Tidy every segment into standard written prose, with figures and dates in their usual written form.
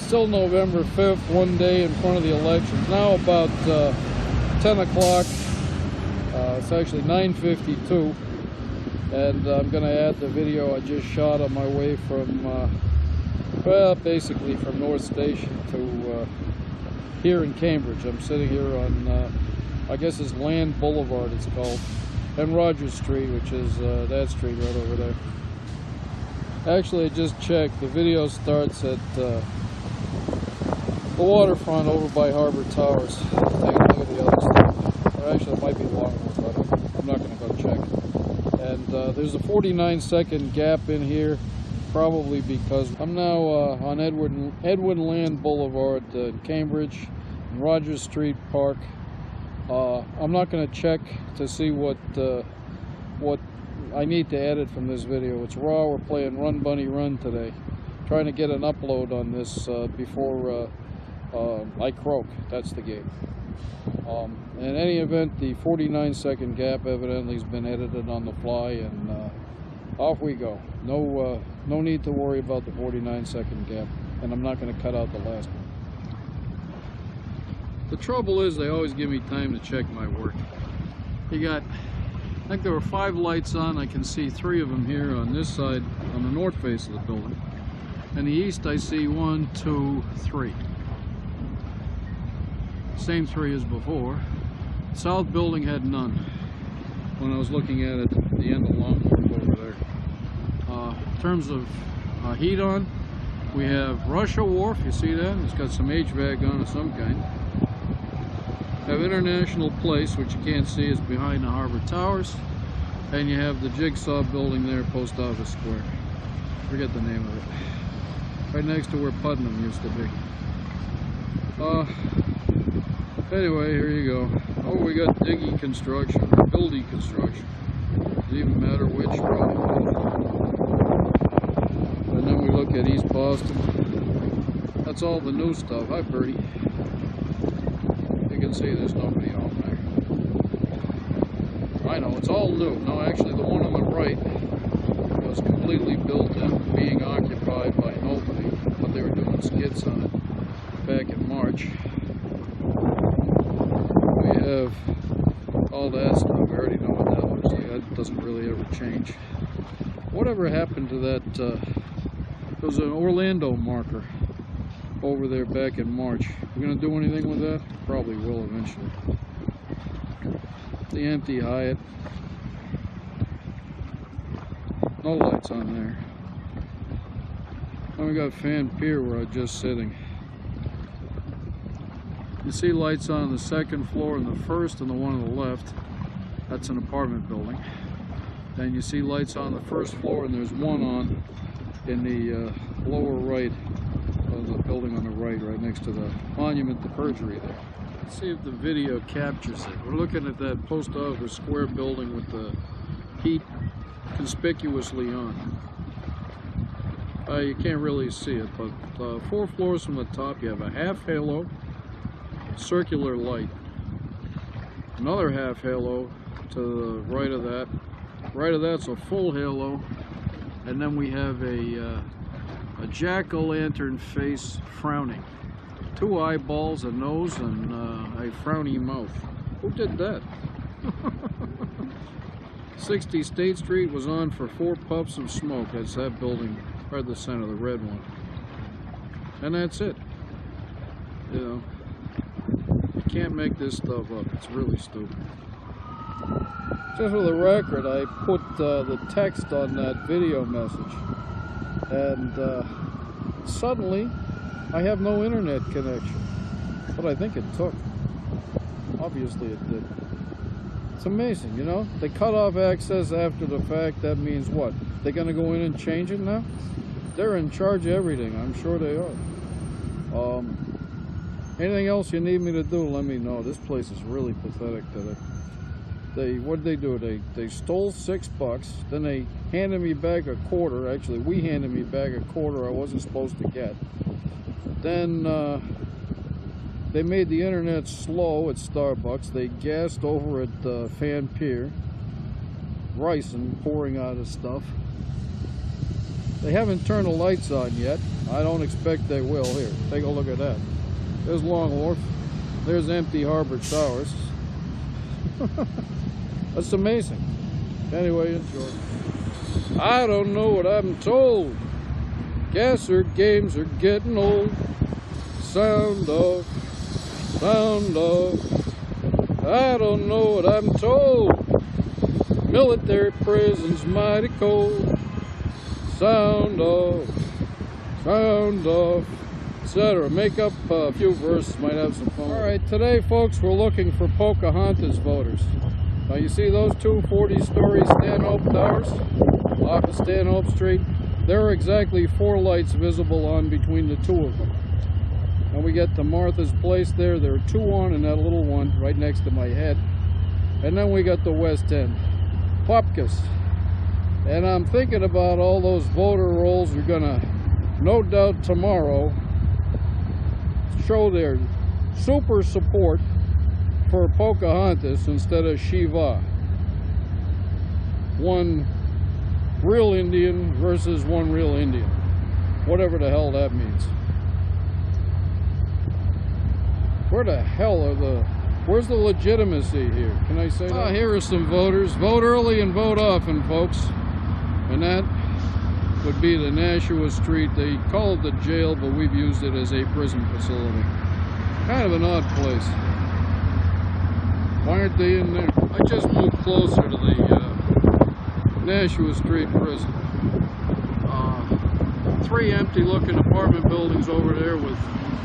Still November 5th, one day in front of the elections. Now about 10 o'clock. It's actually 9:52, and I'm going to add the video I just shot on my way from, well, basically from North Station to here in Cambridge. I'm sitting here on, I guess it's Land Boulevard it's called, and Rogers Street, which is that street right over there. Actually, I just checked. The video starts at the waterfront over by Harbor Towers. Take a look at the other stuff. Or actually, it might be longer, but I'm not going to go check. And there's a 49-second gap in here, probably because I'm now on Edwin Land Boulevard in Cambridge, Rogers Street Park. I'm not going to check to see what I need to edit from this video. It's raw. We're playing Run Bunny Run today. Trying to get an upload on this before I croak. That's the game. In any event, the 49-second gap evidently has been edited on the fly, and off we go. No need to worry about the 49-second gap, and I'm not going to cut out the last one. The trouble is they always give me time to check my work. You got, I think there were 5 lights on. I can see 3 of them here on this side, on the north face of the building. And the east I see 1, 2, 3. Same 3 as before. South building had none when I was looking at it at the end of Longport over there. In terms of heat on, we have Russia Wharf, you see that? It's got some HVAC on of some kind. Have International Place, which you can't see, is behind the Harbor Towers. And you have the Jigsaw building there, Post Office Square. Forget the name of it. Right next to where Putnam used to be. Anyway, here you go. Oh, we got diggy construction, or building construction. Doesn't even matter which, probably. And then we look at East Boston. That's all the new stuff. Hi, Birdie. You can see there's nobody home there. I know, it's all new. No, actually, the one on the right was completely built and being occupied by nobody, but they were doing skits on it back in March. We have all that stuff. I already know what that looks like. That doesn't really ever change. Whatever happened to that? There was an Orlando marker over there back in March. We're going to do anything with that? Probably will eventually. The empty Hyatt. No lights on there. And we got Fan Pier where I'm just sitting. You see lights on the second floor and the first and the one on the left. That's an apartment building. Then you see lights on the first floor, and there's one on in the lower right of the building on the right next to the monument to perjury there. Let's see if the video captures it. We're looking at that Post Office Square building with the heat conspicuously on. You can't really see it, but 4 floors from the top you have a half halo circular light, another half halo to the right of that. Right of that's a full halo, and then we have a jack-o'-lantern face frowning, 2 eyeballs, a nose, and a frowny mouth. Who did that? 60 State Street was on for 4 puffs of smoke. That's that building right at the center, the red one. And that's it. You know, you can't make this stuff up. It's really stupid. Just for the record, I put the text on that video message, and suddenly I have no internet connection. But I think it took. Obviously it did. It's amazing, you know? They cut off access after the fact. That means what? They're going to go in and change it now? They're in charge of everything. I'm sure they are. Anything else you need me to do, let me know. This place is really pathetic today. What did they do? They stole $6. Then they handed me back a quarter. Actually, we handed me back a quarter I wasn't supposed to get. Then they made the internet slow at Starbucks. They gassed over at Fan Pier. Rice and pouring out of stuff. They haven't turned the lights on yet. I don't expect they will. Here, take a look at that. There's Long Wharf. There's empty Harbor Towers. That's amazing. Anyway, enjoy. I don't know what I'm told. Guess her games are getting old. Sound off, sound off. I don't know what I'm told. Military prison's mighty cold. Sound off, etc. Make up a few verses, might have some fun. Alright, today folks, we're looking for Pocahontas voters. Now you see those two 40-story Stanhope towers off of Stanhope Street? There are exactly 4 lights visible on between the two of them. And we get to Martha's Place there. There are 2 on and that little one right next to my head. And then we got the West End. Popkus. And I'm thinking about all those voter rolls are gonna, no doubt tomorrow, show their super support for Pocahontas instead of Shiva. One real Indian versus one real Indian. Whatever the hell that means. Where the hell are where's the legitimacy here? Can I say that? Here are some voters. Vote early and vote often, folks. And that would be the Nashua Street. They call it the jail, but we've used it as a prison facility. Kind of an odd place. Why aren't they in there? I just moved closer to the Nashua Street prison. 3 empty-looking apartment buildings over there with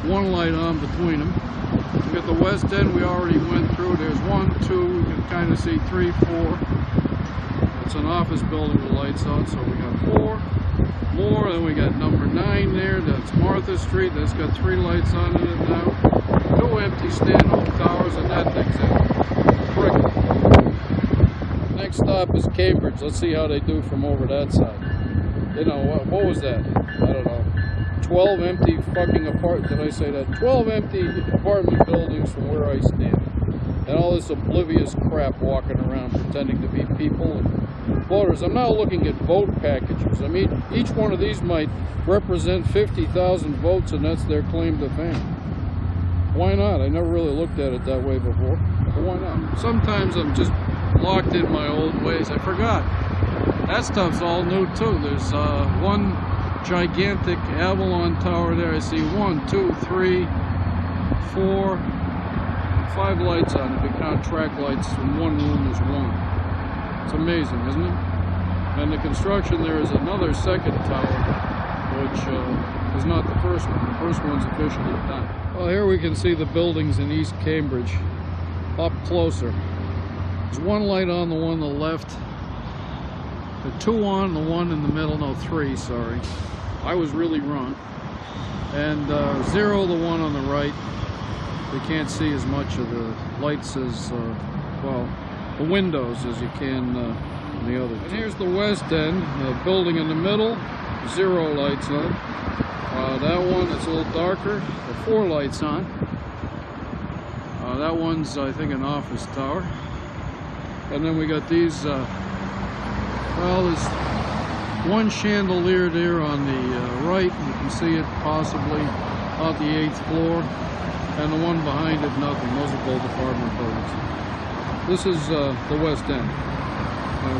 1 light on between them. We got the West End we already went through. There's 1, 2, you can kind of see 3, 4. It's an office building with lights on, so we got 4 more. Then we got number 9 there. That's Martha Street. That's got 3 lights on in it now. 2 empty Stanhope towers, and that thing's empty. Next stop is Cambridge. Let's see how they do from over that side. You know, what was that? I don't know. 12 empty fucking did I say that? 12 empty apartment buildings from where I stand. And all this oblivious crap walking around pretending to be people and voters. I'm not looking at vote packages. I mean, each one of these might represent 50,000 votes, and that's their claim to fame. Why not? I never really looked at it that way before. But why not? Sometimes I'm just locked in my old ways. I forgot. That stuff's all new too. There's one gigantic Avalon tower there. I see 1, 2, 3, 4, 5 lights on it. We count track lights in one room as 1. It's amazing, isn't it? And the construction there is another second tower, which is not the first one. The first one's officially done. Well, here we can see the buildings in East Cambridge up closer. There's 1 light on, the one on the left. The 2 on, the 1 in the middle. No, 3, sorry. I was really wrong. And 0, the 1 on the right. You can't see as much of the lights as, well, the windows as you can in the other. And here's the West End, the building in the middle, 0 lights on. That one, it's a little darker, 4 lights on. That one's, I think, an office tower. And then we got these, well, there's 1 chandelier there on the right. You can see it possibly out the 8th floor. And the one behind it, nothing. Those are both apartment buildings. This is the West End.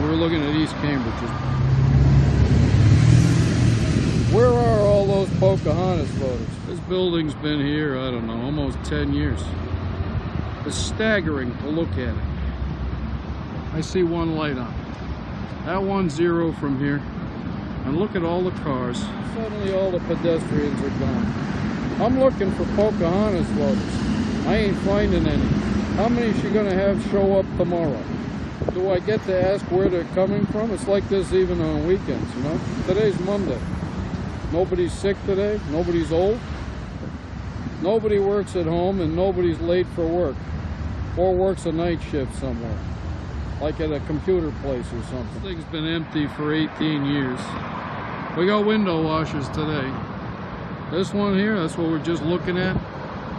We're looking at East Cambridge. Where are all those Pocahontas voters? This building's been here, I don't know, almost 10 years. It's staggering to look at it. I see 1 light on. That one's 0 from here. And look at all the cars. Suddenly all the pedestrians are gone. I'm looking for Pocahontas voters. I ain't finding any. How many is she gonna have show up tomorrow? Do I get to ask where they're coming from? It's like this even on weekends, you know? Today's Monday. Nobody's sick today. Nobody's old. Nobody works at home, and nobody's late for work. Or works a night shift somewhere. Like at a computer place or something. This thing's been empty for 18 years. We got window washers today. This one here, that's what we're just looking at.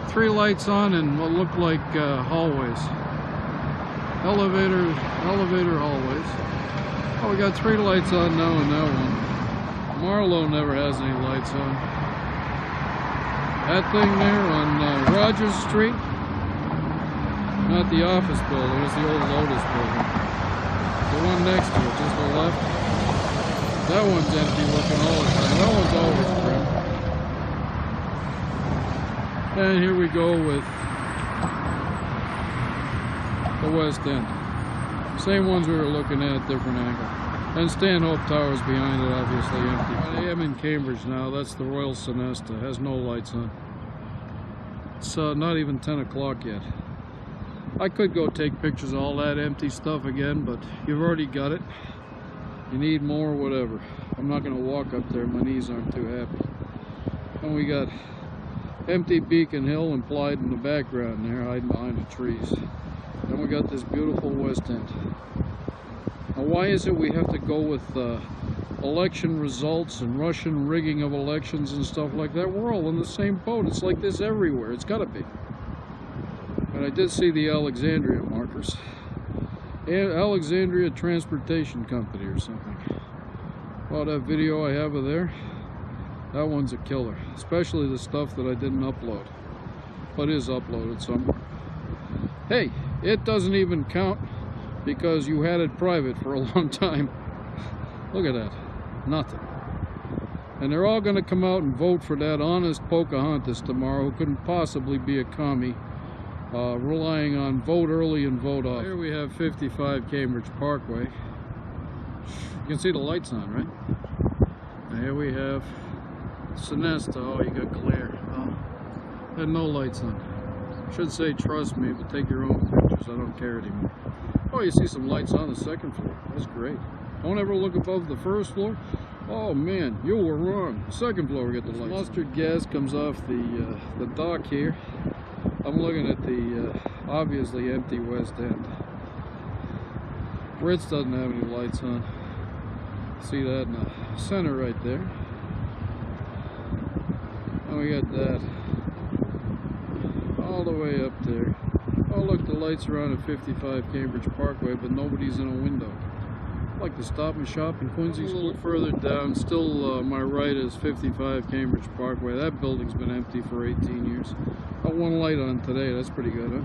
3 lights on and what look like hallways. Elevator hallways. Oh, we got 3 lights on now in that one. Marlowe never has any lights on. That thing there on Rogers Street, not the office building, it's the old Lotus building. The one next to it, just to the left. That one's empty looking all the time. That one's always trim. And here we go with the West End. Same ones we were looking at, different angle. And Stanhope Tower's behind it, obviously empty. I am in Cambridge now. That's the Royal Sonesta. It has no lights on. It's not even 10 o'clock yet. I could go take pictures of all that empty stuff again, but you've already got it. You need more, whatever. I'm not going to walk up there. My knees aren't too happy. And we got empty Beacon Hill implied in the background there, hiding behind the trees. Then we got this beautiful West End. Now, why is it we have to go with election results and Russian rigging of elections and stuff like that? We're all in the same boat. It's like this everywhere. It's got to be. And I did see the Alexandria markers. Alexandria Transportation Company or something. Well, that video I have of there, that one's a killer. Especially the stuff that I didn't upload. But is uploaded somewhere. Hey, it doesn't even count because you had it private for a long time. Look at that. Nothing. And they're all going to come out and vote for that honest Pocahontas tomorrow, who couldn't possibly be a commie, relying on vote early and vote off. Here we have 55 Cambridge Parkway. You can see the lights on, right? And here we have Sonesta. Oh, you got glare. Oh, had no lights on. Should say trust me, but take your own pictures. I don't care anymore. Oh, you see some lights on the second floor. That's great. Don't ever look above the first floor. Oh man, you were wrong. Second floor we get the lights. Mustard gas comes off the dock here. I'm looking at the obviously empty West End. Ritz doesn't have any lights on. See that in the center right there. And we got that all the way up there. Oh look, the lights are on at 55 Cambridge Parkway, but nobody's in a window. Like the Stop and Shop in Quincy. A little further down, still my right is 55 Cambridge Parkway. That building's been empty for 18 years. Got one light on today. That's pretty good, huh?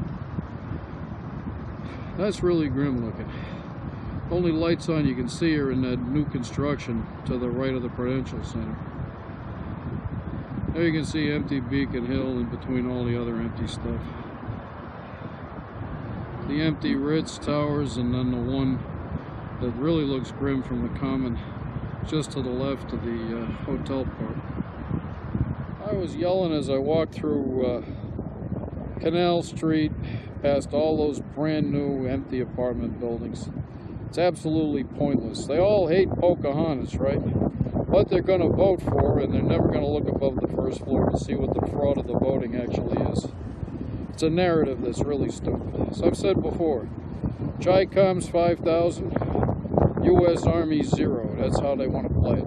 That's really grim looking. Only lights on you can see are in that new construction to the right of the Prudential Center. There you can see empty Beacon Hill in between all the other empty stuff. The empty Ritz towers, and then the one that really looks grim from the common just to the left of the hotel part. I was yelling as I walked through Canal Street past all those brand new empty apartment buildings. It's absolutely pointless. They all hate Pocahontas, right? What they're going to vote for, and they're never going to look above the first floor to see what the fraud of the voting actually is. It's a narrative that's really stupid. As I've said before, JICOM's 5,000, U.S. Army 0. That's how they want to play it.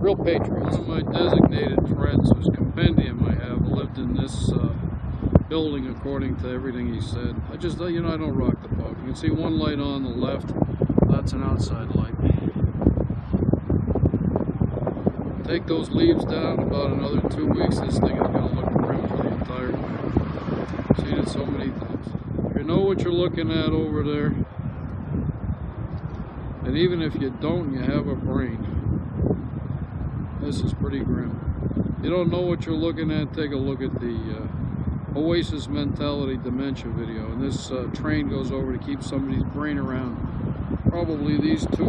Real patriots. One of my designated friends, whose compendium I have, lived in this building according to everything he said. I just, you know, I don't rock the boat. You can see one light on the left. That's an outside light. Take those leaves down about another 2 weeks. This thing is going to look grim for the entire way. Seen it so many times. You know what you're looking at over there. And even if you don't, you have a brain. This is pretty grim. You don't know what you're looking at, take a look at the Oasis Mentality Dementia video. And this train goes over to keep somebody's brain around. Probably these two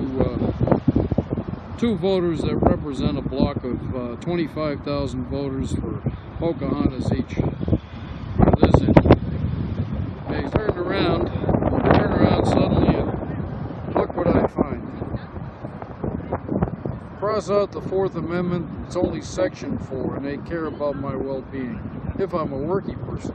voters that represent a block of 25,000 voters for Pocahontas each. This is interesting. They turned around suddenly, and look what I find. Cross out the Fourth Amendment, it's only Section 4, and they care about my well-being, if I'm a working person.